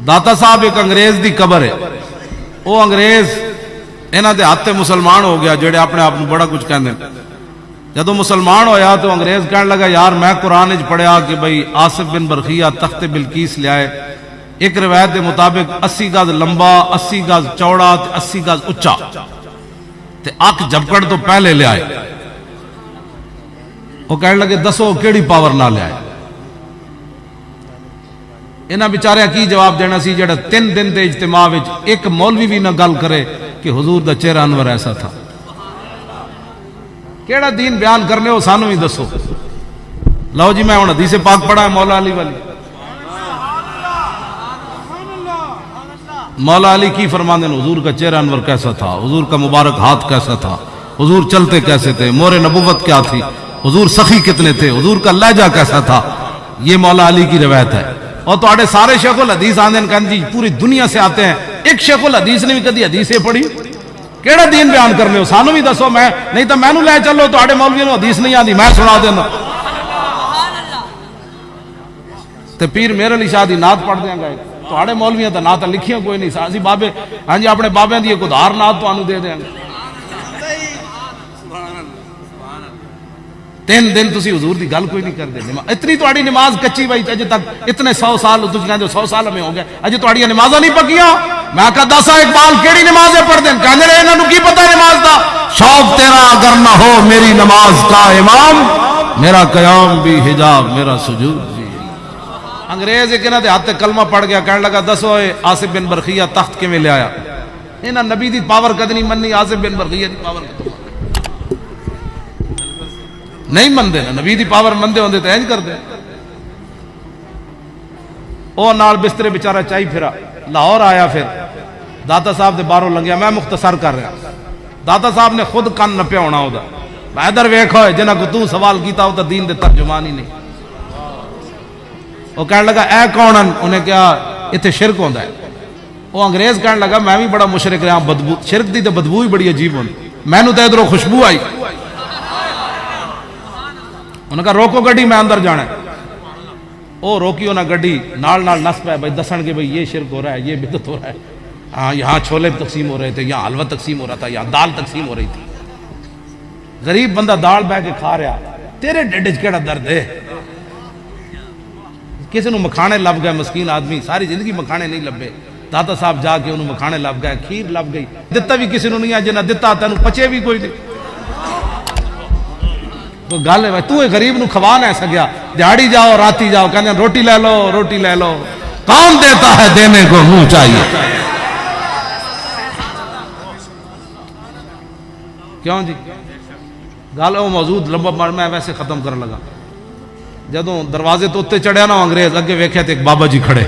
داتا صاحب ایک انگریز دی قبر ہے. وہ انگریز انہاں دے ہاتھ مسلمان ہو گیا جڑے اپنے آپ بڑا کچھ کہندے. جدو مسلمان ہویا تو انگریز کہنے لگا یار میں قرآن وچ پڑھیا کہ بھئی آصف بن برخیہ تخت بلقیس لے آئے. ایک روایت دے مطابق 80 گز لمبا، 80 گز چوڑا، 80 گز اچا تے اک جھپکڑ تو پہلے لے آئے. وہ کہنے لگے دسو کیڑی پاور نہ لے آئے. انہاں بیچارے کی جواب دینا سی جڑا 3 دن دے اجتماع وچ ایک مولوی بھی نہ گل کرے کہ حضور دا چہرہ انور ایسا تھا. کیڑا دین بیان کرنے ہو سانو ہی دسو. لو جی میں ہن حدیث پاک پڑھا ہے مولا علی والی. مولا علی کی فرماندے ہیں حضور کا چہرہ انور کیسا تھا، حضور کا مبارک ہاتھ کیسا تھا، حضور چلتے کیسے تھے، مور نبوت کیا تھی، حضور سخی کتنے تھے، حضور کا لہجہ کیسا تھا. یہ مولا علی کی روایت ہے. اور تو سارے شیخ الحدیث آندے ہیں جی پوری دنیا سے آتے ہیں، ایک شیخ الحدیث نے بھی کدی حدیثیں پڑھی. کیڑا دین بیان کرنے ہو سانو بھی دسو. میں نہیں تو میں لے چلو تو مولوی نو حدیث نہیں آتی میں سنا دینا. تے پیر میرے علی شاہ دی نعت پڑھ دیں گے تو مولویاں تو نعت لکھیاں کوئی نہیں. اسی بابے ہاں جی اپنے بابے دی ایک ادھار نعت تو دے دیں گے. 3 دن تسی حضور دی گل کوئی نہیں کر دے. اتنی تہاڈی نماز کچی بھائی اجے تک اتنے 100 سال تسی کہندے 100 سال میں ہو گئے اجے تہاڈیاں نمازاں نہیں پکیاں. میں کہا دسا اقبال کیڑی نمازیں پڑھ دیں کہندے نے انہاں نوں کی پتہ نماز دا. شوق تیرا اگر نہ ہو میری نماز کا امام، میرا قیام بھی حجاب میرا سجود بھی. انگریز ایک انہاں دے ہاتھ کلمہ پڑھ گیا کہنے لگا دسو آصف بن برخیہ تخت کیویں لے آیا. انہاں نبی دی پاور کد نہیں مننی، آصف بن برخیہ دی پاور نہیں مندے نا. نبی دی پاور مندے ہوندے تے انج کردے. او نال بسترے بیچارہ چائی پھرا لاہور آیا. پھر داتا صاحب دے باہروں لنگیا. میں مختصر کر رہا. داتا صاحب نے خود کن نپیا ہونا او دا. ادھر ویکھو جنہاں کو تو سوال کیتا او تے دین دے ترجمان ہی نہیں. وہ کہنے لگا اے کون ہیں؟ انہیں کہا اتنے شرک ہوندا ہے. وہ انگریز کہنے لگا میں بھی بڑا مشرک رہا. بدبو شرک دی تے بدبو ہی بڑی عجیب ہوندی. میں نو تے ادھروں خوشبو آئی. انہوں نے کہا روکو گڈی میں اندر جانا ہے. او روکی انہوں نے گڈی نال نس پہ بھائی دسن کے بھائی یہ شرک ہو رہا ہے، یہ بدعت ہو رہا ہے. ہاں یہاں چھولے تقسیم ہو رہے تھے، یہاں حلوہ تقسیم ہو رہا تھا، یہاں دال تقسیم ہو رہی تھی. غریب بندہ دال بہ کے کھا رہا. تیرے ڈیڈ وچ کیڑا درد ہے؟ کسی نو مکھانے لب گئے مسکین آدمی ساری زندگی مکھانے نہیں لبے. داتا صاحب جا کے انہوں مکھانے لب گئے، کھیر لب گئی. دتا بھی کسی نو نہیں ہے، جنہیں دتا تینوں پچے بھی کوئی نہیں. تو گل ہے تو غریب نو کھوا نہ سکیا. دیہڑی جاؤ راتی جاؤ کہنے روٹی لے لو روٹی لے لو. کون دیتا ہے دینے کو منہ چاہیے. کیوں جی گل وہ موجود لمبا میں ویسے ختم کرنے لگا. جدوں دروازے تو اتنے چڑھیا نا انگریز اگے ویکھیا تے ایک بابا جی کھڑے.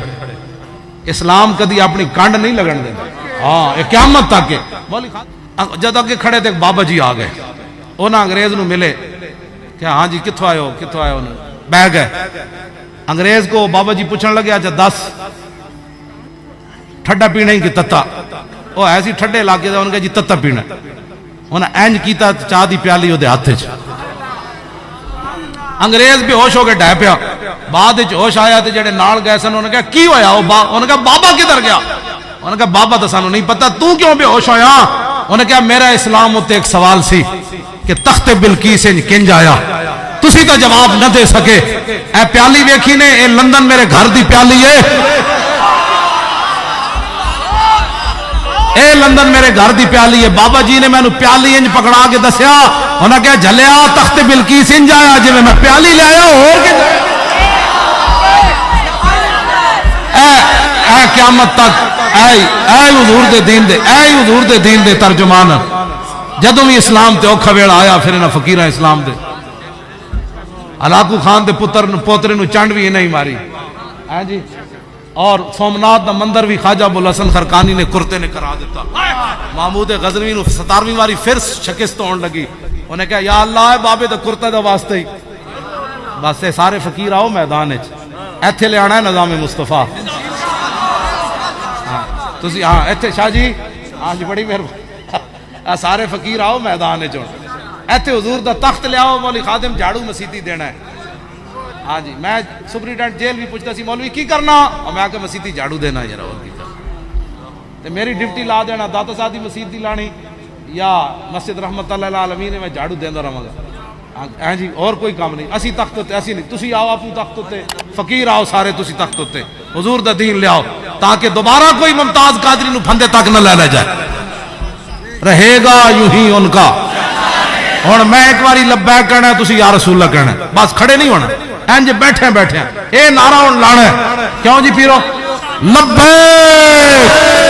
اسلام کدی اپنی کنڈ نہیں لگن دیندا. ہاں یہ قیامت تک جد اگے کھڑے تے ایک بابا جی آ گئے. انہاں انگریز نو ملے کہ ہاں جی کتوں آئے ہو کتوں آئے ہو. بہ گئے. انگریز کو بابا جی پوچھنے لگے اچھا دس ٹھڈا پینا ہی کہ تتا. وہ ایسی ٹھڈے علاقے دا انہوں نے کہا جی تتا پینا. انہیں اینج کیتا چاہ دی پیالی وہ دے ہاتھ چ. انگریز بے ہوش ہو کے ڈہ پیا. بعد ہوش آیا تے جڑے نال گئے سن انہوں نے کہا کی ہویا؟ انہوں نے کہا بابا کدھر گیا؟ انہوں نے کہا بابا تو سانو نہیں پتا تو کیوں بے ہوش ہویا؟ انہوں نے کہا میرا اسلام تے ایک سوال سی کہ تخت بلقیس کنج آیا، تسی تو جواب نہ دے سکے. اے پیالی ویکھی نے اے لندن میرے گھر دی پیالی ہے. اے لندن میرے گھر دی پیالی ہے. بابا جی نے مینوں پیالی انج پکڑا کے دسیا. انہاں کہا جھلیا تخت بلقیس انج آیا جی میں پیالی لے آیا اور کہ اے قیامت تک اے حضور دے دین دے حضور دے دین دے ترجمان. جدوں بھی اسلام تے اوکھا ویلا آیا پھر انہاں فقیراں اسلام دے ہلاکو خان دے پوترے نو چنڈ بھی انہیں ہی ماری. ہاں جی اور سومناتھ دا مندر بھی خواجہ ابوالحسن خرقانی نے کرتے نے کرا دیتا. محمود غزنوی نو 17ویں واری پھر شکست ہون لگی. انہیں کہا یا اللہ ہے بابے دا کرتے دا واسطے ہی بس سارے فقیر آؤ میدان ایتھے لے آنا ہے نظام مصطفیٰ. تسی ہاں ایتھے شاہ جی ہاں جی بڑی مہربانی. سارے فقیر آؤ میدان ایتھے حضور دا تخت لے آؤ. مولی خادم جھاڑو مسیتی دینا ہے. ہاں جی میں سپرنٹینڈنٹ جیل بھی پوچھتا سی مولوی کی کرنا اور میں کہ مسیتی جھاڑو دینا یار اور کی تے میری ڈیوٹی لا دینا داتا صاحب دی مسجد دی لانی یا مسجد رحمت اللہ العالمین میں جھاڑو دیندا رہاں گا ہاں جی اور کوئی کام نہیں اسی تخت تے اسی نہیں تسی آو اپنی تخت تے فقیر آؤ سارے تسی تخت تے حضور دا دین لے آؤ تاکہ دوبارہ کوئی ممتاز قادری نو پھندے تک نہ لے جائے رہے گا یوں ہی ان کا ہن میں ایک باری لبیک کہنا ہے تسی یا رسول اللہ کہنا ہے بس کھڑے نہیں ہونا انج بیٹھے بیٹھے اے نعرہ ہن لانا ہے کیوں جی پیرو لبیک